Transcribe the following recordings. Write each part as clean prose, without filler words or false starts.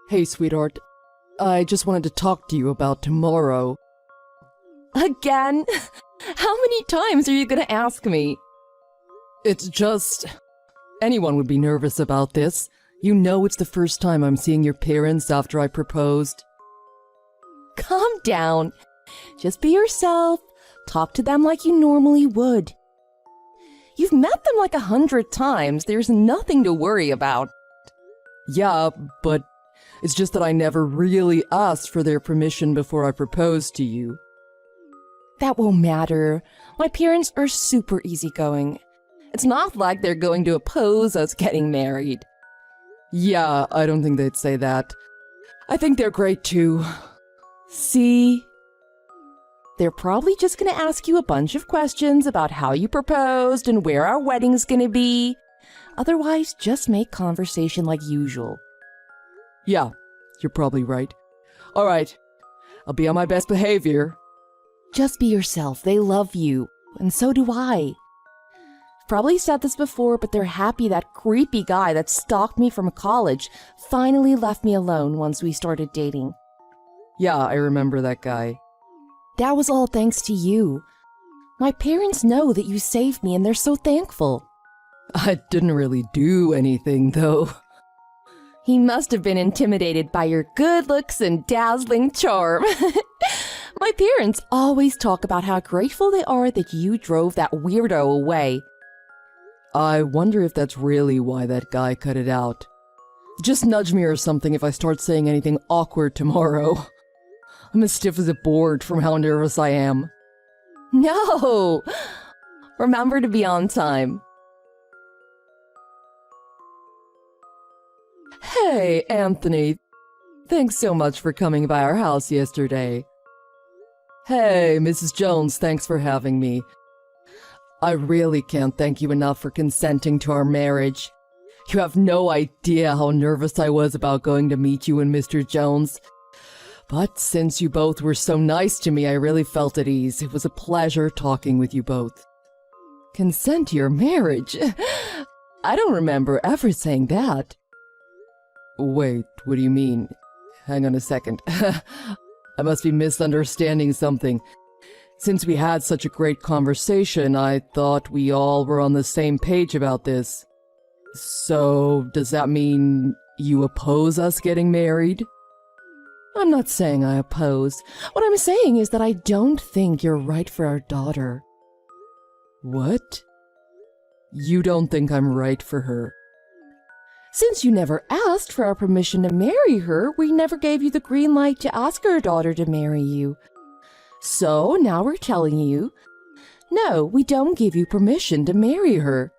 Hey, sweetheart. I just wanted to talk to you about tomorrow. Again? How many times are you gonna ask me? It's just... Anyone would be nervous about this. You know it's the first time I'm seeing your parents after I proposed. Calm down. Just be yourself. Talk to them like you normally would. You've met them like 100 times. There's nothing to worry about. Yeah, but it's just that I never really asked for their permission before I proposed to you. That won't matter. My parents are super easygoing. It's not like they're going to oppose us getting married. Yeah, I don't think they'd say that. I think they're great too. See? They're probably just gonna ask you a bunch of questions about how you proposed and where our wedding's gonna be. Otherwise, just make conversation like usual. Yeah, you're probably right. All right, I'll be on my best behavior. Just be yourself. They love you. And so do I. Probably said this before, but they're happy that creepy guy that stalked me from college finally left me alone once we started dating. Yeah, I remember that guy. That was all thanks to you. My parents know that you saved me and they're so thankful. I didn't really do anything, though. He must have been intimidated by your good looks and dazzling charm. My parents always talk about how grateful they are that you drove that weirdo away. I wonder if that's really why that guy cut it out. Just nudge me or something if I start saying anything awkward tomorrow. I'm as stiff as a board from how nervous I am. No! Remember to be on time. Hey, Anthony. Thanks so much for coming by our house yesterday. Hey, Mrs. Jones, thanks for having me. I really can't thank you enough for consenting to our marriage. You have no idea how nervous I was about going to meet you and Mr. Jones. But since you both were so nice to me, I really felt at ease. It was a pleasure talking with you both. Consent to your marriage? I don't remember ever saying that. Wait, what do you mean? Hang on a second. I must be misunderstanding something. Since we had such a great conversation, I thought we all were on the same page about this. So, does that mean you oppose us getting married? I'm not saying I oppose. What I'm saying is that I don't think you're right for our daughter. What? You don't think I'm right for her? Since you never asked for our permission to marry her, we never gave you the green light to ask our daughter to marry you. So now we're telling you, no, we don't give you permission to marry her.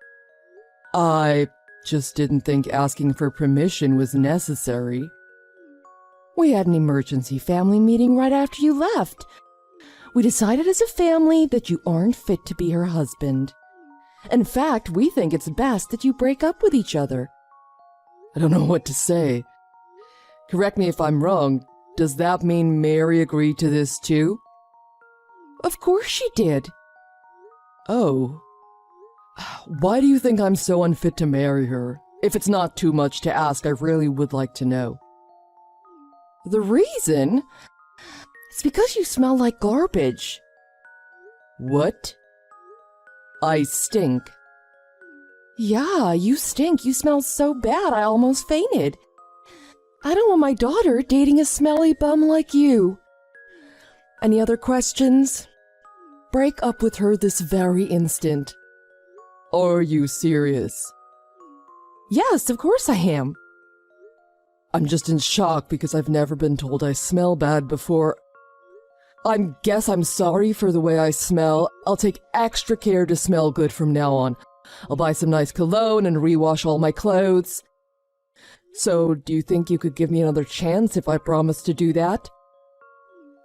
I just didn't think asking for permission was necessary. We had an emergency family meeting right after you left. We decided as a family that you aren't fit to be her husband. In fact, we think it's best that you break up with each other. I don't know what to say. Correct me if I'm wrong. Does that mean Mary agreed to this too? Of course she did. Oh. Why do you think I'm so unfit to marry her? If it's not too much to ask, I really would like to know. The reason? It's because you smell like garbage. What? I stink. Yeah, you stink. You smell so bad I almost fainted. I don't want my daughter dating a smelly bum like you. Any other questions? Break up with her this very instant. Are you serious? Yes, of course I am. I'm just in shock because I've never been told I smell bad before. Guess I'm sorry for the way I smell. I'll take extra care to smell good from now on. I'll buy some nice cologne and rewash all my clothes. So, do you think you could give me another chance if I promise to do that?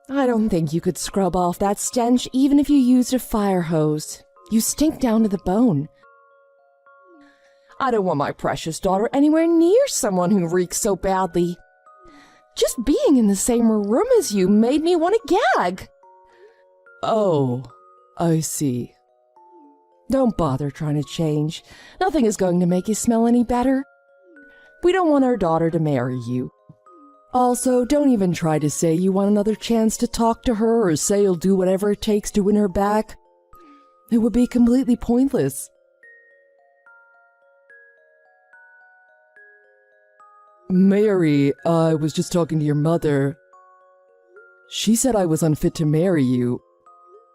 I don't think you could scrub off that stench even if you used a fire hose. You stink down to the bone. I don't want my precious daughter anywhere near someone who reeks so badly. Just being in the same room as you made me want to gag. Oh, I see. Don't bother trying to change. Nothing is going to make you smell any better. We don't want our daughter to marry you. Also, don't even try to say you want another chance to talk to her or say you'll do whatever it takes to win her back. It would be completely pointless. Mary, I was just talking to your mother. She said I was unfit to marry you.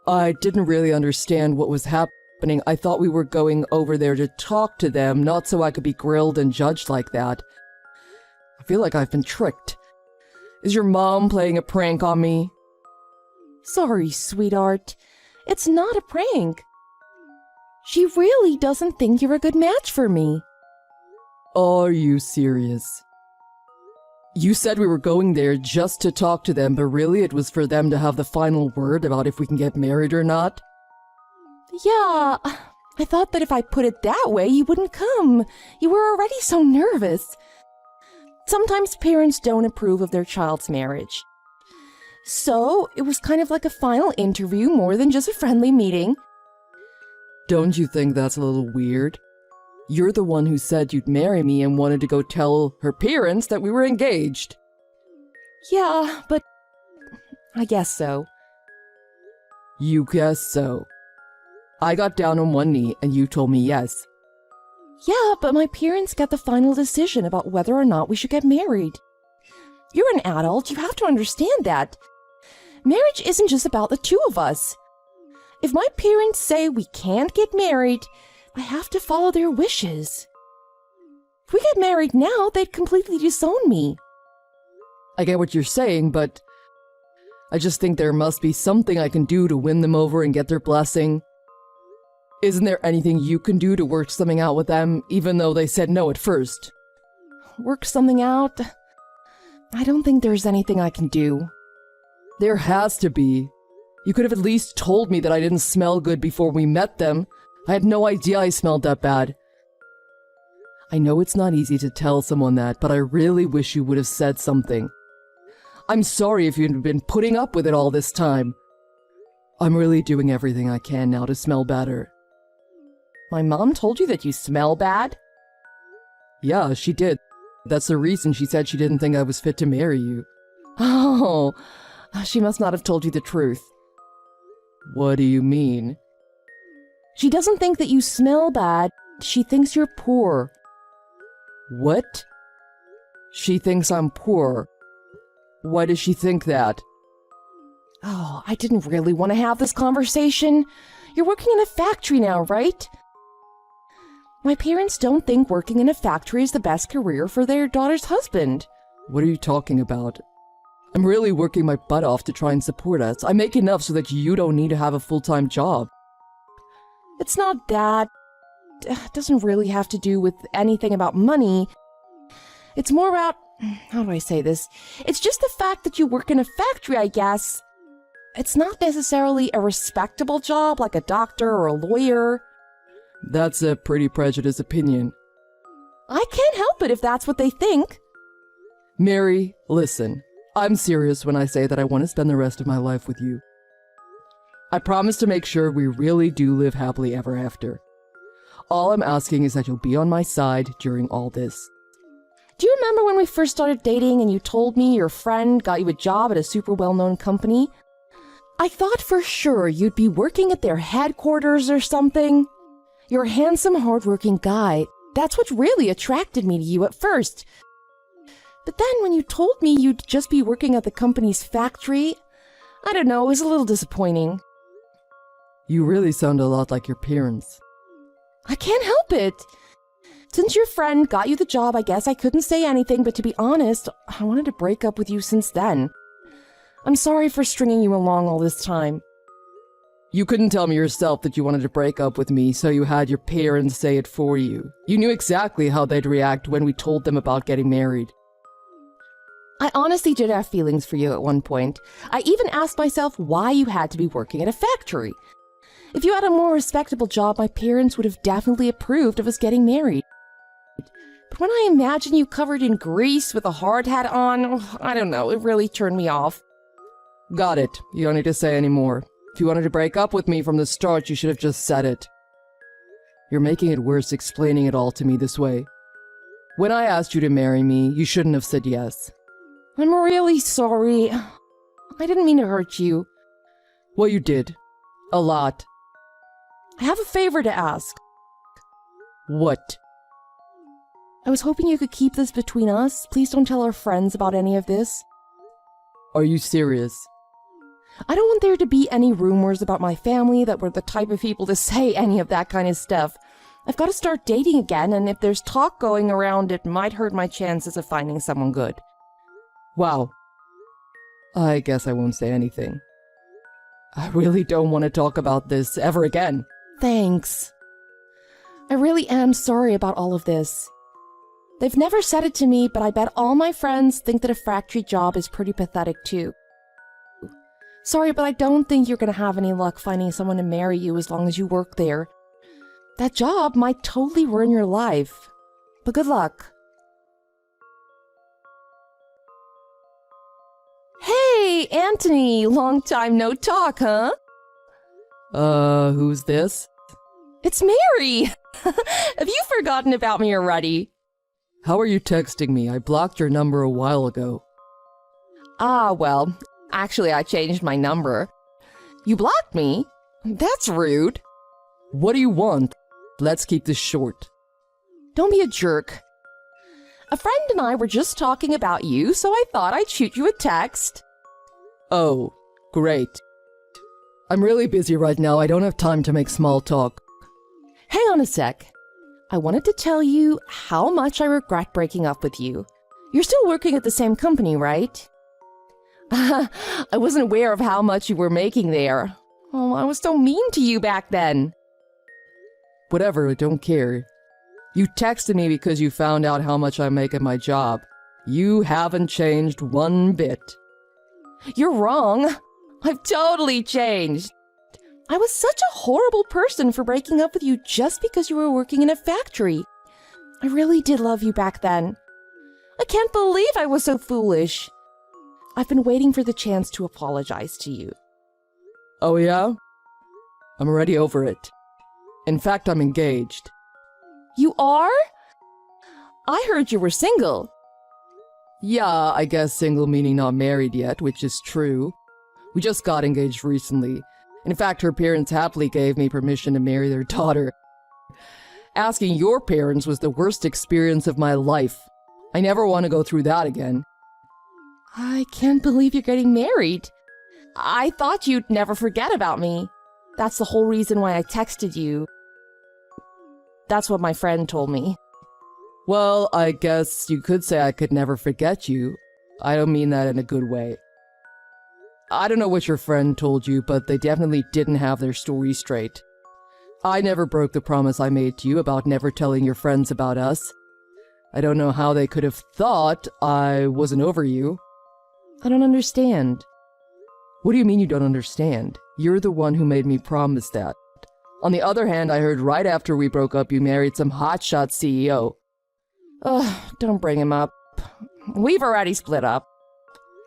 I didn't really understand what was happening. I thought we were going over there to talk to them, not so I could be grilled and judged like that. I feel like I've been tricked. Is your mom playing a prank on me? Sorry, sweetheart. It's not a prank. She really doesn't think you're a good match for me. Are you serious? You said we were going there just to talk to them, but really it was for them to have the final word about if we can get married or not? Yeah, I thought that if I put it that way, you wouldn't come. You were already so nervous. Sometimes parents don't approve of their child's marriage. So, it was kind of like a final interview more than just a friendly meeting. Don't you think that's a little weird? You're the one who said you'd marry me and wanted to go tell her parents that we were engaged. Yeah, but I guess so. You guess so. I got down on one knee and you told me yes. Yeah, but my parents got the final decision about whether or not we should get married. You're an adult, you have to understand that. Marriage isn't just about the two of us. If my parents say we can't get married, I have to follow their wishes. If we get married now, they'd completely disown me. I get what you're saying, but I just think there must be something I can do to win them over and get their blessing. Isn't there anything you can do to work something out with them, even though they said no at first? Work something out? I don't think there's anything I can do. There has to be. You could have at least told me that I didn't smell good before we met them. I had no idea I smelled that bad. I know it's not easy to tell someone that, but I really wish you would have said something. I'm sorry if you'd been putting up with it all this time. I'm really doing everything I can now to smell better. My mom told you that you smell bad? Yeah, she did. That's the reason she said she didn't think I was fit to marry you. Oh, she must not have told you the truth. What do you mean? She doesn't think that you smell bad. She thinks you're poor. What? She thinks I'm poor. Why does she think that? Oh, I didn't really want to have this conversation. You're working in a factory now, right? My parents don't think working in a factory is the best career for their daughter's husband. What are you talking about? I'm really working my butt off to try and support us. I make enough so that you don't need to have a full-time job. It's not that. It doesn't really have to do with anything about money. It's more about, how do I say this? It's just the fact that you work in a factory, I guess. It's not necessarily a respectable job like a doctor or a lawyer. That's a pretty prejudiced opinion. I can't help it if that's what they think. Mary, listen. I'm serious when I say that I want to spend the rest of my life with you. I promise to make sure we really do live happily ever after. All I'm asking is that you'll be on my side during all this. Do you remember when we first started dating and you told me your friend got you a job at a super well-known company? I thought for sure you'd be working at their headquarters or something. You're a handsome, hardworking guy. That's what really attracted me to you at first. But then when you told me you'd just be working at the company's factory, I don't know, it was a little disappointing. You really sound a lot like your parents. I can't help it. Since your friend got you the job, I guess I couldn't say anything, but to be honest, I wanted to break up with you since then. I'm sorry for stringing you along all this time. You couldn't tell me yourself that you wanted to break up with me, so you had your parents say it for you. You knew exactly how they'd react when we told them about getting married. I honestly did have feelings for you at one point. I even asked myself why you had to be working at a factory. If you had a more respectable job, my parents would have definitely approved of us getting married. But when I imagine you covered in grease with a hard hat on, I don't know, it really turned me off. Got it. You don't need to say any more. If you wanted to break up with me from the start, you should have just said it. You're making it worse explaining it all to me this way. When I asked you to marry me, you shouldn't have said yes. I'm really sorry. I didn't mean to hurt you. Well, you did. A lot. I have a favor to ask. What? I was hoping you could keep this between us. Please don't tell our friends about any of this. Are you serious? I don't want there to be any rumors about my family that we're the type of people to say any of that kind of stuff. I've got to start dating again, and if there's talk going around, it might hurt my chances of finding someone good. Wow. I guess I won't say anything. I really don't want to talk about this ever again. Thanks. I really am sorry about all of this. They've never said it to me, but I bet all my friends think that a factory job is pretty pathetic too. Sorry, but I don't think you're going to have any luck finding someone to marry you as long as you work there. That job might totally ruin your life. But good luck. Hey, Anthony! Long time no talk, huh? Who's this? It's Mary! Have you forgotten about me already? How are you texting me? I blocked your number a while ago. Well, actually I changed my number. You blocked me? That's rude. What do you want? Let's keep this short. Don't be a jerk. A friend and I were just talking about you, so I thought I'd shoot you a text. Oh, great. I'm really busy right now. I don't have time to make small talk. Hang on a sec. I wanted to tell you how much I regret breaking up with you. You're still working at the same company, right? I wasn't aware of how much you were making there. Oh, I was so mean to you back then. Whatever, I don't care. You texted me because you found out how much I make at my job. You haven't changed one bit. You're wrong. I've totally changed. I was such a horrible person for breaking up with you just because you were working in a factory. I really did love you back then. I can't believe I was so foolish. I've been waiting for the chance to apologize to you. Oh yeah? I'm already over it. In fact, I'm engaged. You are? I heard you were single. Yeah, I guess single meaning not married yet, which is true. We just got engaged recently. In fact, her parents happily gave me permission to marry their daughter. Asking your parents was the worst experience of my life. I never want to go through that again. I can't believe you're getting married. I thought you'd never forget about me. That's the whole reason why I texted you. That's what my friend told me. Well, I guess you could say I could never forget you. I don't mean that in a good way. I don't know what your friend told you, but they definitely didn't have their story straight. I never broke the promise I made to you about never telling your friends about us. I don't know how they could have thought I wasn't over you. I don't understand. What do you mean you don't understand? You're the one who made me promise that. On the other hand, I heard right after we broke up you married some hotshot CEO. Ugh, don't bring him up. We've already split up.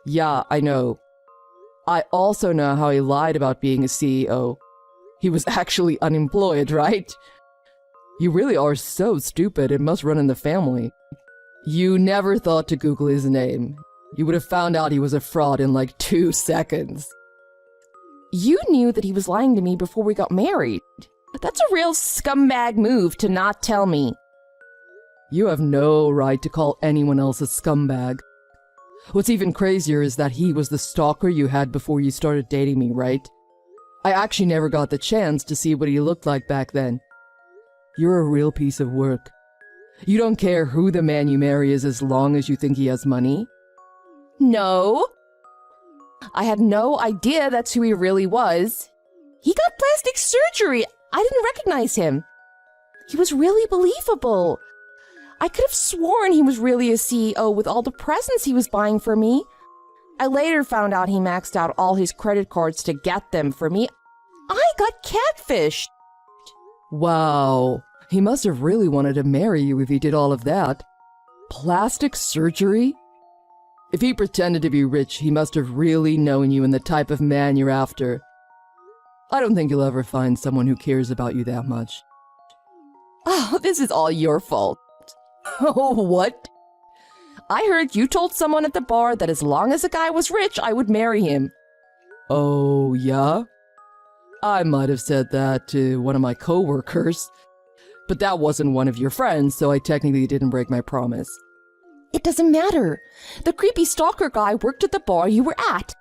Yeah, I know. I also know how he lied about being a CEO. He was actually unemployed, right? You really are so stupid, it must run in the family. You never thought to Google his name. You would have found out he was a fraud in like 2 seconds. You knew that he was lying to me before we got married. That's a real scumbag move to not tell me. You have no right to call anyone else a scumbag. What's even crazier is that he was the stalker you had before you started dating me, right? I actually never got the chance to see what he looked like back then. You're a real piece of work. You don't care who the man you marry is as long as you think he has money? No. I had no idea that's who he really was. He got plastic surgery. I didn't recognize him. He was really believable. I could have sworn he was really a CEO with all the presents he was buying for me. I later found out he maxed out all his credit cards to get them for me. I got catfished. Wow. He must have really wanted to marry you if he did all of that. Plastic surgery? If he pretended to be rich, he must have really known you and the type of man you're after. I don't think you'll ever find someone who cares about you that much. Oh, this is all your fault. Oh, what? I heard you told someone at the bar that as long as a guy was rich, I would marry him. Oh, yeah? I might have said that to one of my coworkers, but that wasn't one of your friends, so I technically didn't break my promise. It doesn't matter. The creepy stalker guy worked at the bar you were at.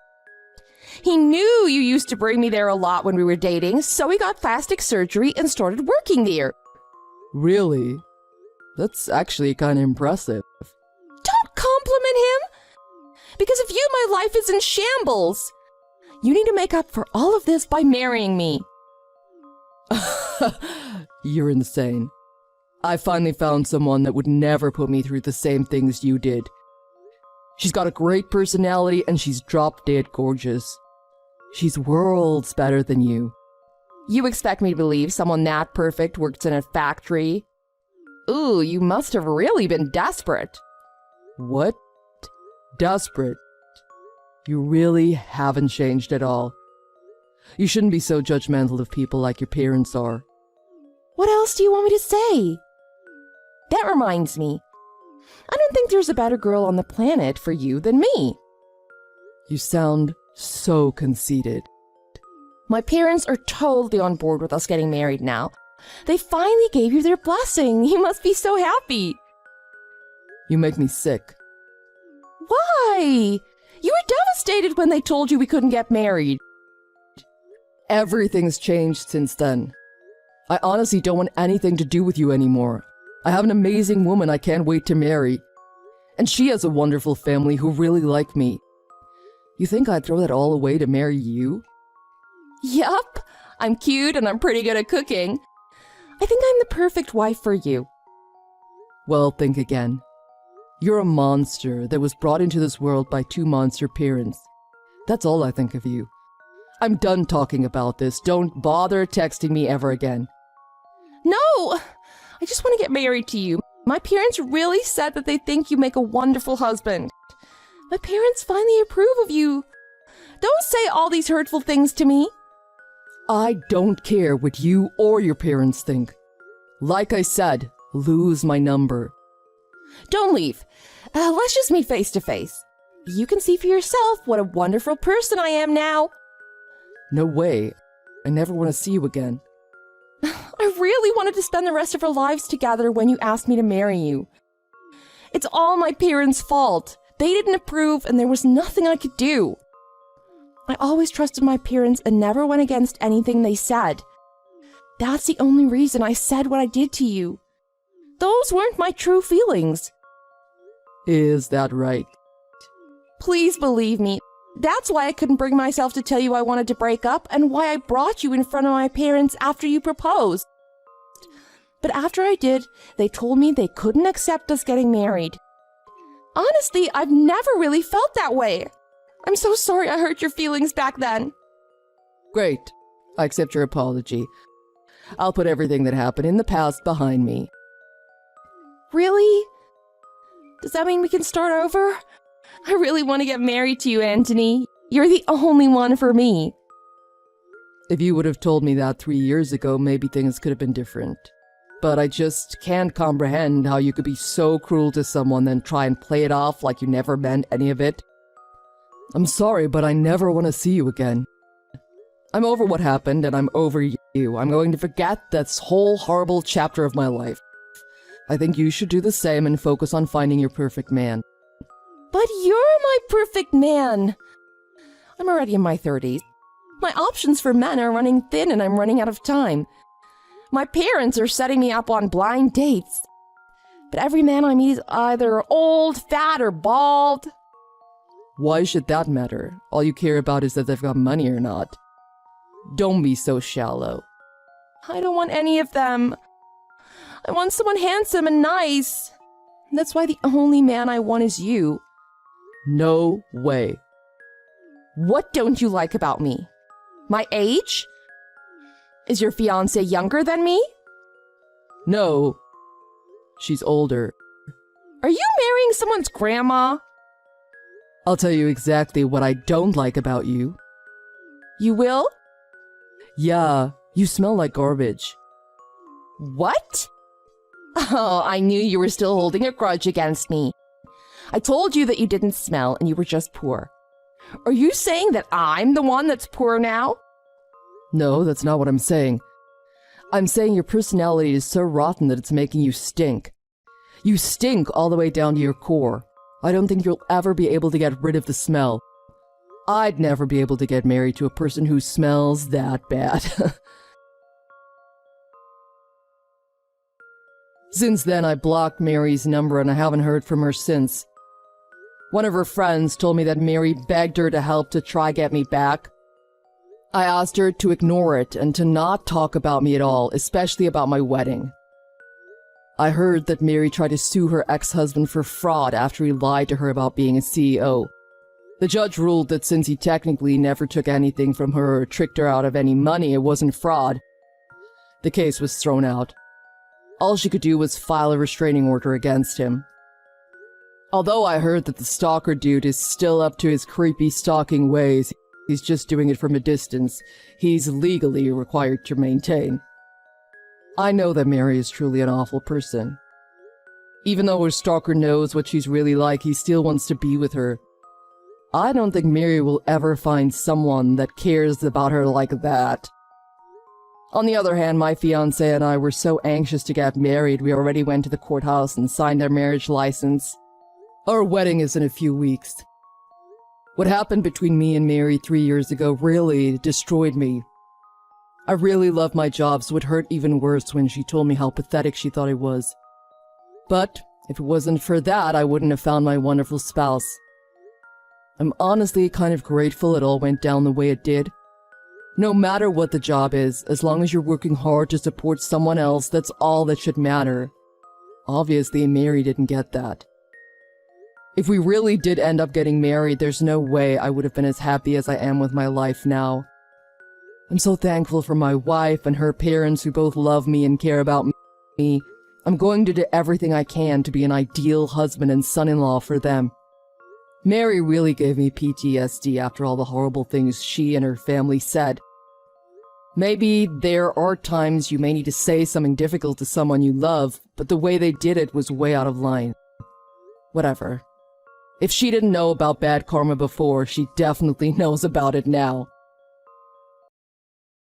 He knew you used to bring me there a lot when we were dating, so he got plastic surgery and started working there. Really? That's actually kind of impressive. Don't compliment him! Because of you, my life is in shambles. You need to make up for all of this by marrying me. You're insane. I finally found someone that would never put me through the same things you did. She's got a great personality and she's drop-dead gorgeous. She's worlds better than you. You expect me to believe someone that perfect works in a factory? Ooh, you must have really been desperate. What? Desperate? You really haven't changed at all. You shouldn't be so judgmental of people like your parents are. What else do you want me to say? That reminds me. I don't think there's a better girl on the planet for you than me. You sound so conceited. My parents are totally on board with us getting married now. They finally gave you their blessing. You must be so happy. You make me sick. Why? You were devastated when they told you we couldn't get married. Everything's changed since then. I honestly don't want anything to do with you anymore. I have an amazing woman I can't wait to marry. And she has a wonderful family who really like me. You think I'd throw that all away to marry you? Yup. I'm cute and I'm pretty good at cooking. I think I'm the perfect wife for you. Well, think again. You're a monster that was brought into this world by two monster parents. That's all I think of you. I'm done talking about this. Don't bother texting me ever again. No! I just want to get married to you. My parents really said that they think you make a wonderful husband. My parents finally approve of you. Don't say all these hurtful things to me. I don't care what you or your parents think. Like I said, lose my number. Don't leave. Let's just meet face to face. You can see for yourself what a wonderful person I am now. No way. I never want to see you again. I really wanted to spend the rest of our lives together when you asked me to marry you. It's all my parents' fault. They didn't approve and there was nothing I could do. I always trusted my parents and never went against anything they said. That's the only reason I said what I did to you. Those weren't my true feelings. Is that right? Please believe me. That's why I couldn't bring myself to tell you I wanted to break up and why I brought you in front of my parents after you proposed. But after I did, they told me they couldn't accept us getting married. Honestly, I've never really felt that way. I'm so sorry I hurt your feelings back then. Great. I accept your apology. I'll put everything that happened in the past behind me. Really? Does that mean we can start over? I really want to get married to you, Anthony. You're the only one for me. If you would have told me that 3 years ago, maybe things could have been different. But I just can't comprehend how you could be so cruel to someone then try and play it off like you never meant any of it. I'm sorry, but I never want to see you again. I'm over what happened, and I'm over you. I'm going to forget this whole horrible chapter of my life. I think you should do the same and focus on finding your perfect man. But you're my perfect man. I'm already in my 30s. My options for men are running thin and I'm running out of time. My parents are setting me up on blind dates. But every man I meet is either old, fat, or bald. Why should that matter? All you care about is that they've got money or not. Don't be so shallow. I don't want any of them. I want someone handsome and nice. That's why the only man I want is you. No way. What don't you like about me? My age? Is your fiancé younger than me? No. She's older. Are you marrying someone's grandma? I'll tell you exactly what I don't like about you. You will? Yeah, you smell like garbage. What? Oh, I knew you were still holding a grudge against me. I told you that you didn't smell and you were just poor. Are you saying that I'm the one that's poor now? No, that's not what I'm saying. I'm saying your personality is so rotten that it's making you stink. You stink all the way down to your core. I don't think you'll ever be able to get rid of the smell. I'd never be able to get married to a person who smells that bad. Since then, I blocked Mary's number and I haven't heard from her since. One of her friends told me that Mary begged her to help to try get me back. I asked her to ignore it and to not talk about me at all, especially about my wedding. I heard that Mary tried to sue her ex-husband for fraud after he lied to her about being a CEO. The judge ruled that since he technically never took anything from her or tricked her out of any money, it wasn't fraud. The case was thrown out. All she could do was file a restraining order against him. Although I heard that the stalker dude is still up to his creepy stalking ways, he's just doing it from a distance. He's legally required to maintain. I know that Mary is truly an awful person. Even though her stalker knows what she's really like, he still wants to be with her. I don't think Mary will ever find someone that cares about her like that. On the other hand, my fiancé and I were so anxious to get married, we already went to the courthouse and signed our marriage license. Our wedding is in a few weeks. What happened between me and Mary 3 years ago really destroyed me. I really love my job, so it hurt even worse when she told me how pathetic she thought I was. But if it wasn't for that, I wouldn't have found my wonderful spouse. I'm honestly kind of grateful it all went down the way it did. No matter what the job is, as long as you're working hard to support someone else, that's all that should matter. Obviously, Mary didn't get that. If we really did end up getting married, there's no way I would have been as happy as I am with my life now. I'm so thankful for my wife and her parents who both love me and care about me. I'm going to do everything I can to be an ideal husband and son-in-law for them. Mary really gave me PTSD after all the horrible things she and her family said. Maybe there are times you may need to say something difficult to someone you love, but the way they did it was way out of line. Whatever. If she didn't know about bad karma before, she definitely knows about it now.